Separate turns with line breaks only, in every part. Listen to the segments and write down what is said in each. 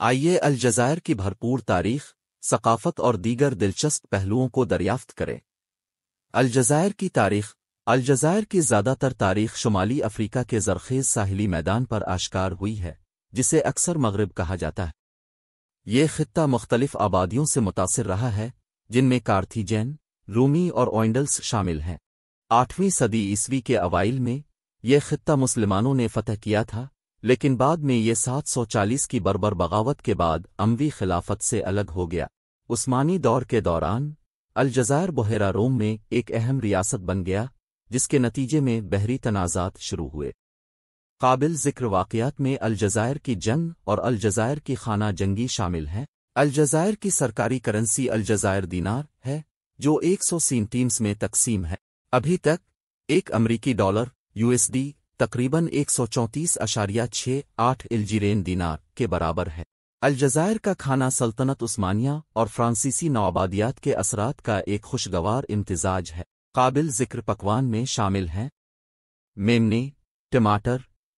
آئیے الجزائر کی بھرپور تاریخ، ثقافت اور دیگر دلچسپ پہلوؤں کو دریافت کریں۔ الجزائر کی تاریخ۔ الجزائر کی زیادہ تر تاریخ شمالی افریقہ کے زرخیز ساحلی میدان پر آشکار ہوئی ہے، جسے اکثر مغرب کہا جاتا ہے۔ یہ خطہ مختلف آبادیوں سے متاثر رہا ہے، جن میں کارتھیجین، رومی اور اوئنڈلس شامل ہیں۔ 8ویں صدی عیسوی کے اوائل میں یہ خطہ مسلمانوں نے فتح کیا تھا، لیکن بعد میں یہ 740 کی بربر بغاوت کے بعد اموی خلافت سے الگ ہو گیا۔ عثمانی دور کے دوران الجزائر بحیرہ روم میں ایک اہم ریاست بن گیا، جس کے نتیجے میں بحری تنازعات شروع ہوئے۔ قابل ذکر واقعات میں الجزائر کی جنگ اور الجزائر کی خانہ جنگی شامل ہیں۔ الجزائر کی سرکاری کرنسی الجزائر دینار ہے، جو 100 سینٹیمز میں تقسیم ہے۔ ابھی تک ایک امریکی ڈالر USD تقریباً 134.68 الجیرین دینار کے برابر ہے۔ الجزائر کا کھانا سلطنت عثمانیہ اور فرانسیسی نوآبادیات کے اثرات کا ایک خوشگوار امتزاج ہے۔ قابل ذکر پکوان میں شامل ہیں میمنے، ٹماٹر،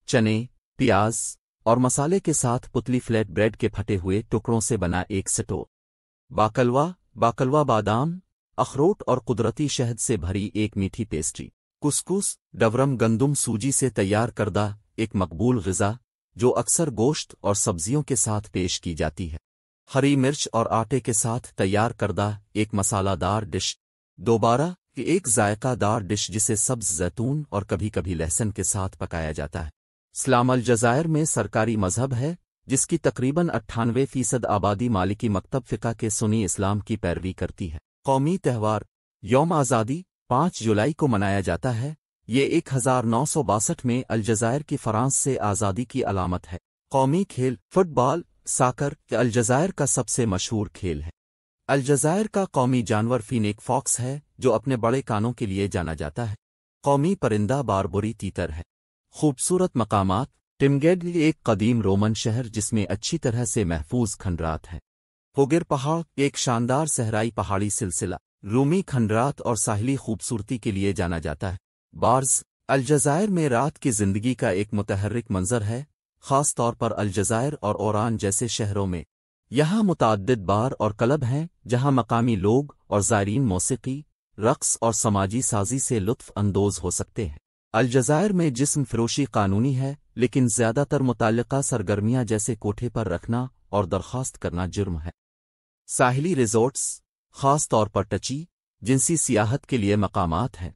چنے، پیاز اور مسالے کے ساتھ پتلی فلیٹ بریڈ کے پھٹے ہوئے ٹکڑوں سے بنا ایک سٹو، باکلوا بادام، اخروٹ اور قدرتی شہد سے بھری ایک میٹھی پیسٹری، کسکس ڈورم گندم سوجی سے تیار کردہ ایک مقبول غذا جو اکثر گوشت اور سبزیوں کے ساتھ پیش کی جاتی ہے، ہری مرچ اور آٹے کے ساتھ تیار کردہ ایک مسالہ دار ڈش، دوبارہ ایک ذائقہ دار ڈش جسے سبز زیتون اور کبھی کبھی لہسن کے ساتھ پکایا جاتا ہے۔ اسلام الجزائر میں سرکاری مذہب ہے، جس کی تقریباً 98% آبادی مالکی مکتب فقہ کے سنی اسلام کی پیروی کرتی ہے۔ قومی تہوار یوم آزادی 5 جولائی کو منایا جاتا ہے۔ یہ 1962 میں الجزائر کی فرانس سے آزادی کی علامت ہے۔ قومی کھیل فٹ بال، ساکر الجزائر کا سب سے مشہور کھیل ہے۔ الجزائر کا قومی جانور فینیک فاکس ہے، جو اپنے بڑے کانوں کے لیے جانا جاتا ہے۔ قومی پرندہ باربوری تیتر ہے۔ خوبصورت مقامات ٹمگیڈ ایک قدیم رومن شہر جس میں اچھی طرح سے محفوظ کھنڈرات ہیں۔ ہوگر پہاڑ ایک شاندار صحرائی پہاڑی سلسلہ رومی کھنڈرات اور ساحلی خوبصورتی کے لیے جانا جاتا ہے۔ بارز الجزائر میں رات کی زندگی کا ایک متحرک منظر ہے، خاص طور پر الجزائر اور اوران جیسے شہروں میں۔ یہاں متعدد بار اور کلب ہیں جہاں مقامی لوگ اور زائرین موسیقی، رقص اور سماجی سازی سے لطف اندوز ہو سکتے ہیں۔ الجزائر میں جسم فروشی قانونی ہے، لیکن زیادہ تر متعلقہ سرگرمیاں جیسے کوٹھے پر رکھنا اور درخواست کرنا جرم ہے۔ ساحلی ریزورٹس خاص طور پر ٹچی جنسی سیاحت کے لیے مقامات ہیں۔